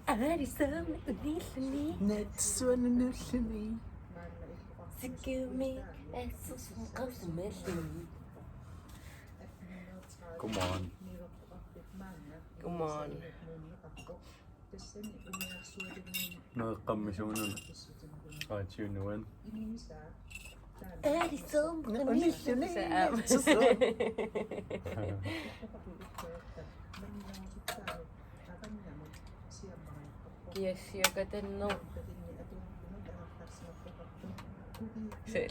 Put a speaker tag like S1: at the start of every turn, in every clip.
S1: Arizona unilini.
S2: Netsuan unilini.
S1: Sikumi esus kausimellini.
S2: Come on.
S1: Come on.
S2: Nakakamisyonan. Kachinuan.
S1: Arizona unilini. Kiesi joka tenno. Se.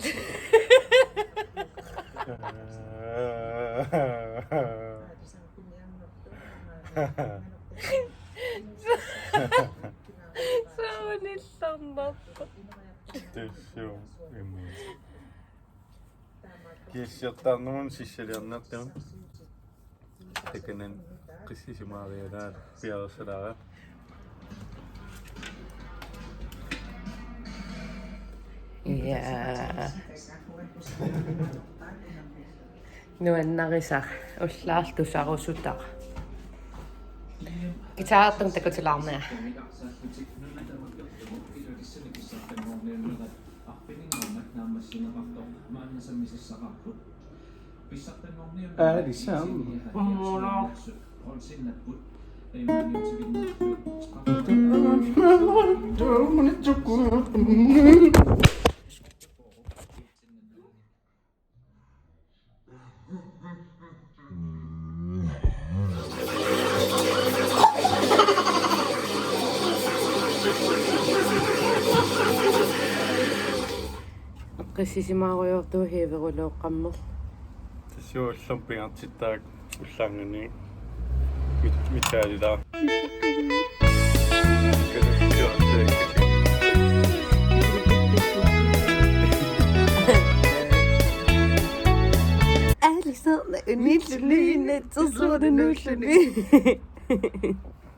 S1: Se on niin sanottu.
S2: Tässä on Kiesi ottaa noin sisiliannattu. Tekenen qissisimaarialaat piarsalaat.
S1: Ja. Nuannarisar ullaarlusarusutar. Gitaartung takutilarnaa.
S2: Alisam.
S1: Muno. Qissisimaariortu hiiveruloqqammer.
S2: Tässä on piantsittaak ullangani mitaalila.
S1: Arizona unilini tsusuana nullini.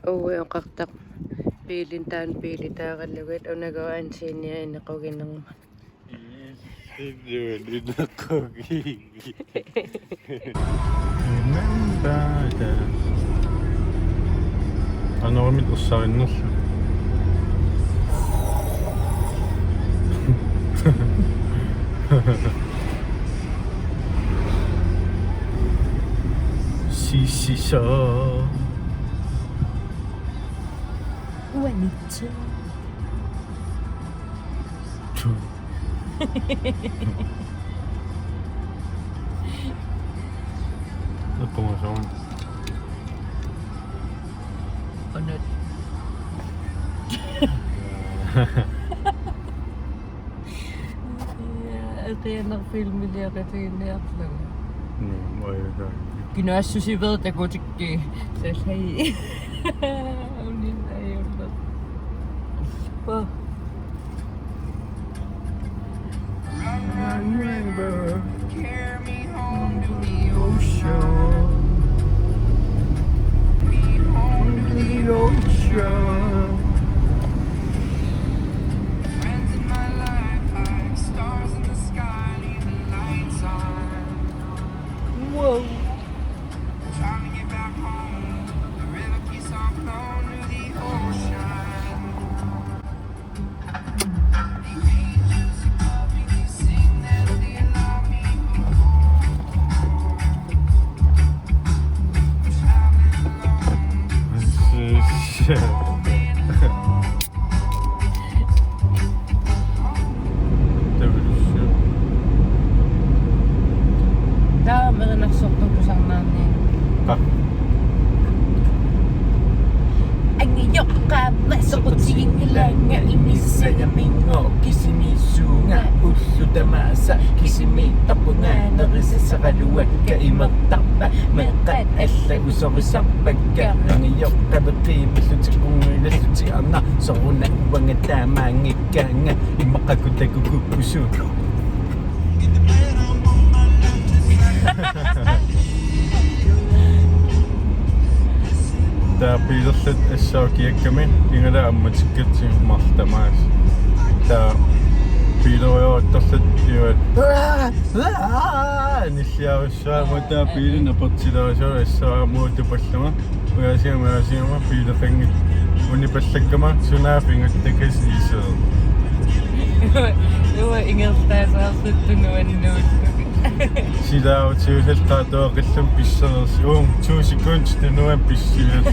S1: Ueoqartaq piilintaan piilitaaqallugut unago ansiinia innequginerma.
S2: Ano mit ussarinnus. Sisa.
S1: Wanita.
S2: ¿Cómo son?
S1: Onot. Atener filmiliaqatiinniarlagu.
S2: No, oiga.
S1: Kinassusi vertakutikki sallai. Unin ayulla. Pa.
S2: River, carry me home to the ocean. Home to the ocean. Friends in my life, like stars in the sky, leave the lights on.
S1: Whoa.
S2: Trying to get back home. The river keeps on flowing to the ocean.
S1: Tää on meidän sortunut sanaan niin. Ang iyoka masukutsin ilanga imisa ya mingo kisimi sunga usudamasa kisimi tapunga narisi sa kaluwag kaimagtapa mekat esa usawasapagka ang iyoka bati masuti kung ilasuti ana sa una wang tamang ikanga imakagudagugupuso.
S2: Tää piiloset essao kiekkämin, ingada ammatsiketsi mahtamaas. Tää piiloja ottoset juot. Nisjaussa, mutta piilin apotsilaasio essao muutu passama. Uyasia piilofengit.
S3: Unipallakama sunaafingattakkas iso.
S1: Nuwa ingertaasaarsuttunuan nuulluk.
S3: Silautiusalqaatoaqallum pissersi 2 seconds tunuan pissiullal.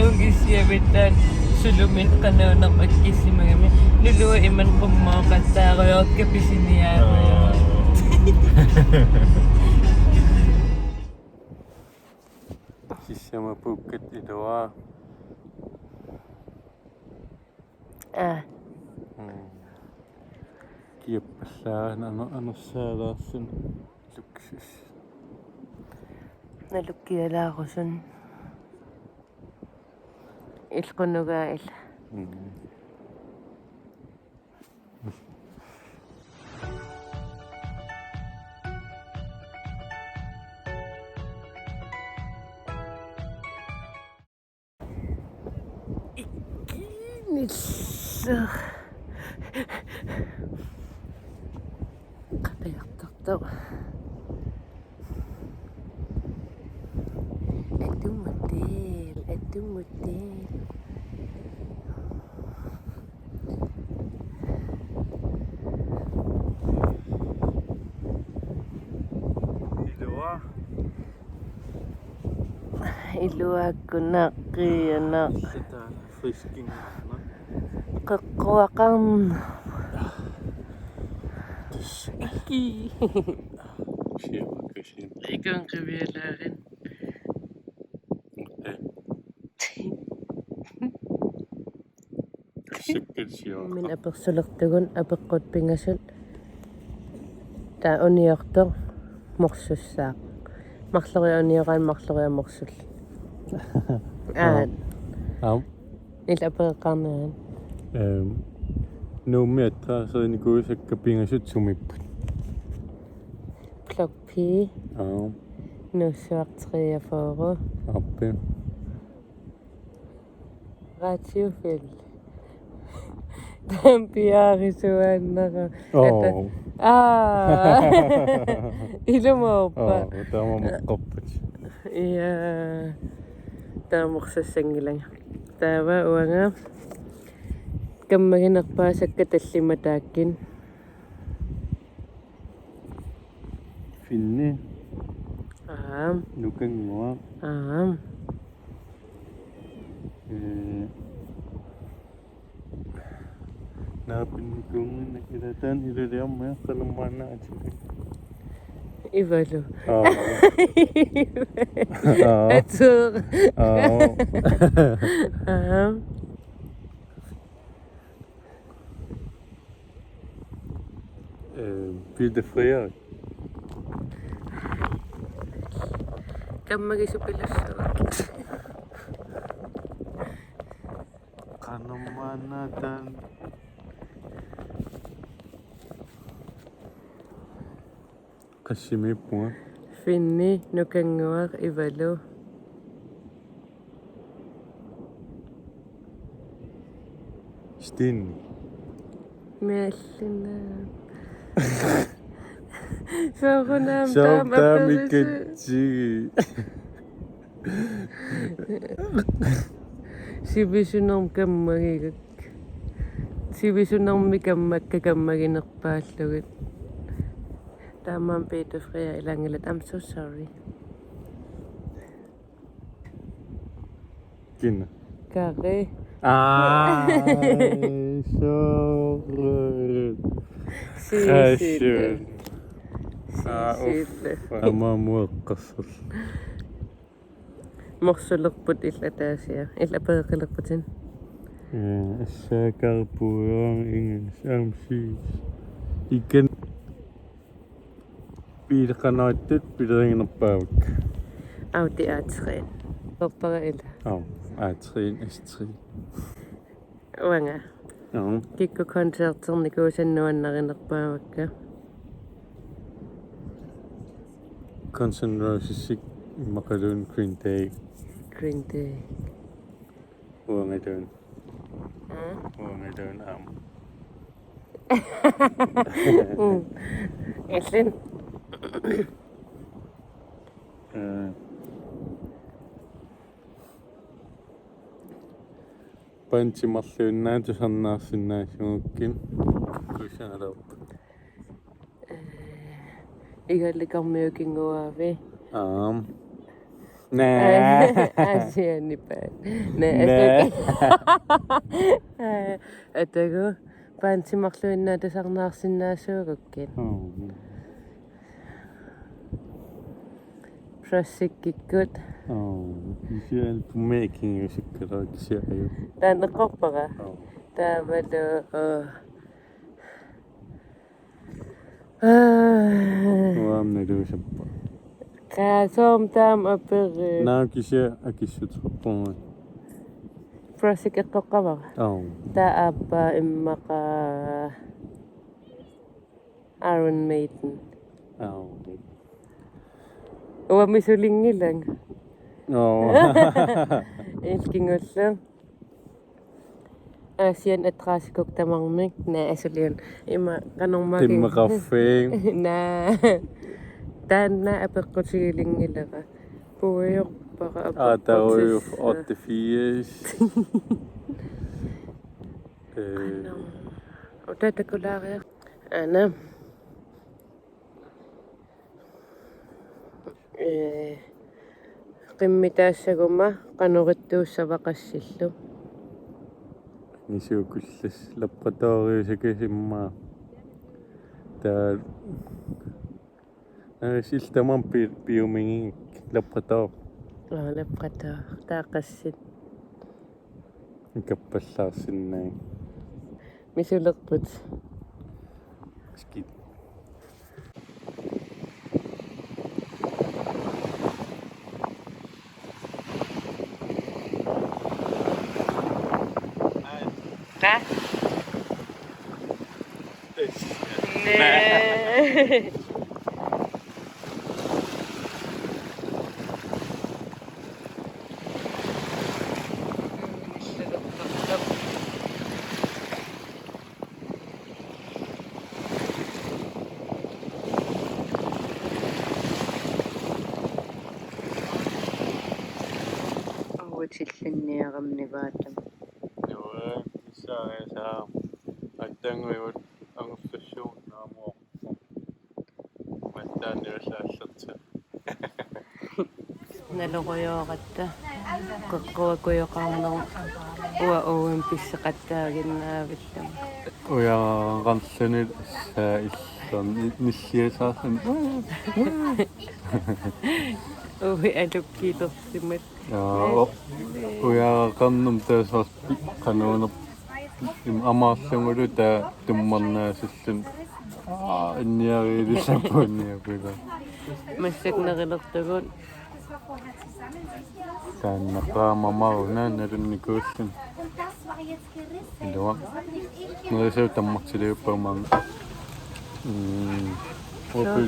S1: Ungisiamittaan sulumin qanaunarpak kissimagami nulua iman qummaaqassaaruyorka pisiniaaruyor.
S3: Sissama pukkat iluwa. Kiappallaan anussaalaarsun luksus.
S1: Nalukkialaarusun ilqunugaa'il. Nissaq qapiartartaq attumuttiil
S3: Iluwa.
S1: iluaakkunaqqianaq
S3: Sataana frisking.
S1: qaqqwaqarn ikki
S3: Siapakkasin.
S1: ikun qivialaarin
S3: Sakkalsiaa.
S1: min apersulertugun apeqqut pingasut taa uniortoq morsussaaq marloriunioraan marloriamorsul illa apeqqarnaan
S3: Nuummiattraaseriini kuusakka pingasut sumipput.
S1: plokpi nussuarteriaforu
S3: Appi.
S1: ratiufil tampiaarisuannara ilumorpa
S3: Taama maqqappat.
S1: ja taamorsassangilanga taava uanga kammaginerpaasakka tallimataakkin
S3: Finni
S1: aam
S3: nukangua. Naapinnikungan nakilatan ilaliamma qalummaanaatili.
S1: ivalu
S3: Oo.
S1: atur
S3: Oo.
S1: aam
S3: Vilde Freja.
S1: kammagisupillassuak
S3: Qalummaanaatan qassimiippunga.
S1: finni nukanguaq ivalu
S3: Stinni.
S1: miallinaam sorunaam
S3: Sautaamikkatsigi.
S1: sivisunarm kammagigak sivisunarmi kammakka kammaginerpaallugut taamam Peter Freya ilangilat I'm so sorry
S3: Kinna.
S1: kari
S3: Sorry.
S1: siisille
S3: Ama muaqqassal.
S1: morsulerput illataasia illapeeqilerputin
S3: Assakarpuang ingen samsis. Ikan piilqanaattat pileringerpaavak.
S1: auti aatsereen orpara illa
S3: Atrin astri.
S1: uanga
S3: Ja.
S1: kikku konserternikussannuannarinerpaavakka
S3: Guns N' Roses maqalun Green Day.
S1: Green Day
S3: Uangadun
S1: Ellen
S3: паантимарлуиннаатусарнаарсинаасугуккин кусаалерп
S4: Igallikarmiukinguaavi.
S3: наа
S4: Asianipaan.
S3: Nää.
S4: Atagu paantimarluinnaatусарнаарсинаасуугуккин. Prassikkikut.
S3: Visual making usikkalaakisaaju
S4: Taanneqorpara. Taavalu
S3: уамналуусаппа
S4: Kaasum taam aperi.
S3: наакися акиссутерпунга
S4: Prassikkikkoqqavara. Taappa immaqa Iron Maiden. Uamisulingilang. Ilkingullu. Asian atrasikuk tamarmik na asulian ima kanormagin.
S3: тиммеқарфиин
S4: Na taanna apeqqutigilingilaqa. Puiorpara
S3: атауйуф 84
S4: Utatakularia. Ana. Qimmitaassaguma qanurittuussavaqassillu.
S3: нисуукуллас лаппатаариусакасиммаа таа силтамам биумингик лаппатаа
S4: Lapqataa taaqassit
S3: каппаллаарсиннаа
S4: misulerput.
S3: скит
S4: Qa? Nee. Awutilliniaqamnivaatam.
S3: Joo, saa аттангуйут ангуссассуун наамоо маттааниуллааллерта
S4: Naloqoyooqatta qeqquakuyoqarnerum uа уум писсеқаттаагиннаавиллам.
S3: уяарарлуни саа иллерн ниллиасаарсан
S4: Уи алуккиилерсимат.
S3: уяақарнум таасаар кануунер амаарлугулу таа туммарнаасиллун инниариилисапуунниапила
S4: Массакнерилертагут
S3: тааннақаамамаруна налунникууллун илуа нэрсэу таммартилиуппаумаан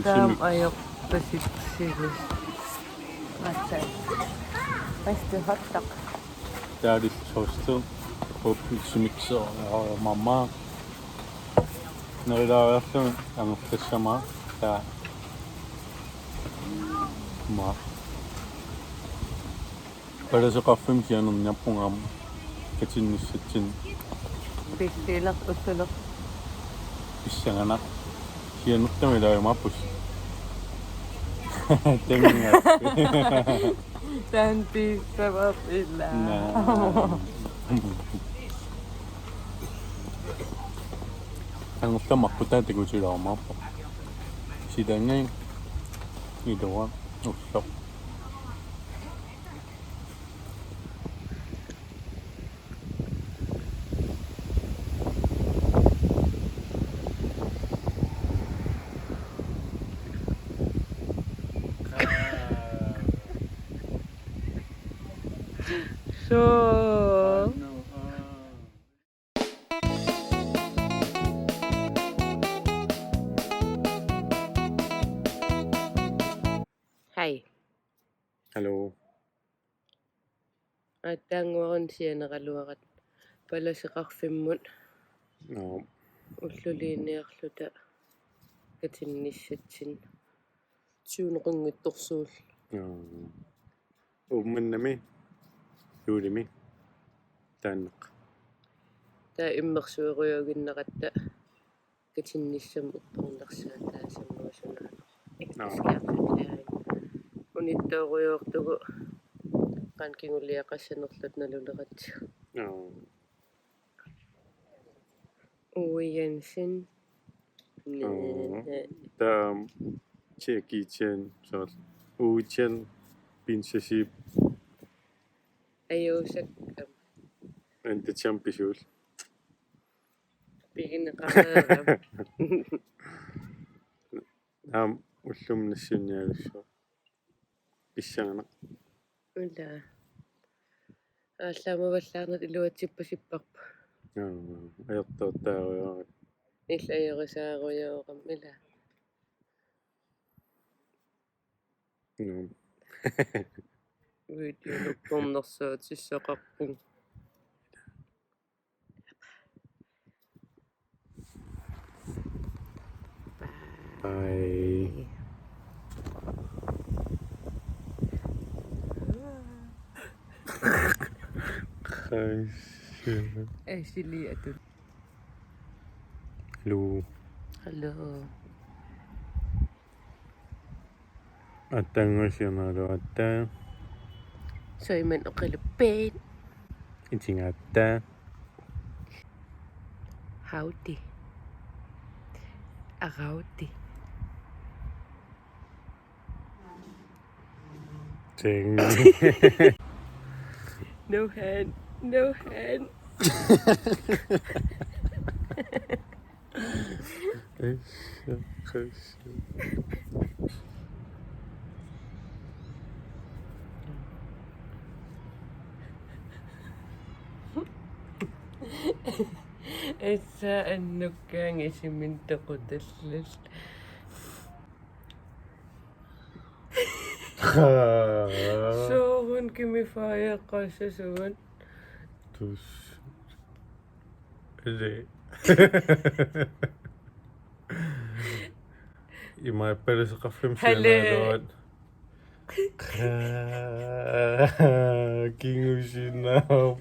S4: таам аёрпаситсигус. Атсаа. Айстэ хаттақ.
S3: таалис состер попписмиксер мамма нэрилаариарлун ангерфассама таа ма парасеқарфим кианерниарпунгаам катинниссатсин
S4: Писсилер уссулер.
S3: писсангана кианертамилаамаппус тэмнга
S4: Тан писсавап илла.
S3: ангертамарпутаатакутилаамааппа сидангай идуа уссо
S4: So. Hi.
S3: Hallo.
S4: Аттаангуарин сианералуарат паласеқарфиммут
S3: No.
S4: уллулиинниарлута катинниссатсин сиунеқунгитторсуул
S3: Умманнами юулими тааннеқ
S4: Tää immersuuruagin naqatta katinnissam uppornersaa taasammuusunaa. Ektaskiartulaai. Unittooruyortugu qankinguliaqassanerlut naluleratsu.
S3: No.
S4: Uwe Jensen.
S3: Der Jackie Chan, så Wu Chen, Prinsessip,
S4: Ayusak
S3: and the Champion.
S4: piginaqararam.
S3: Ullum nassunialusso. Pissangana.
S4: Ulla. Аалламаваллаарнат илуатсиппасиппарпа.
S3: Ajartootaaruyaa.
S4: Иллаёрисааруйоорам ила.
S3: No.
S4: Видеолуккорнерсаат сиссақарпун.
S3: Bye.
S4: Asiliatut.
S3: Lu.
S4: Hello.
S3: Atangosianalu atta.
S4: Soiman oqaluppeet.
S3: Itingatta.
S4: Hauti. Arauti.
S3: Ting.
S4: No hand. No hand. Essa annukkaan isimintoqutallal. Soorun kimifaayaqqaassasuun.
S3: Dus. Det. I mig bedre så raflem
S4: Halle.
S3: King Ushinau.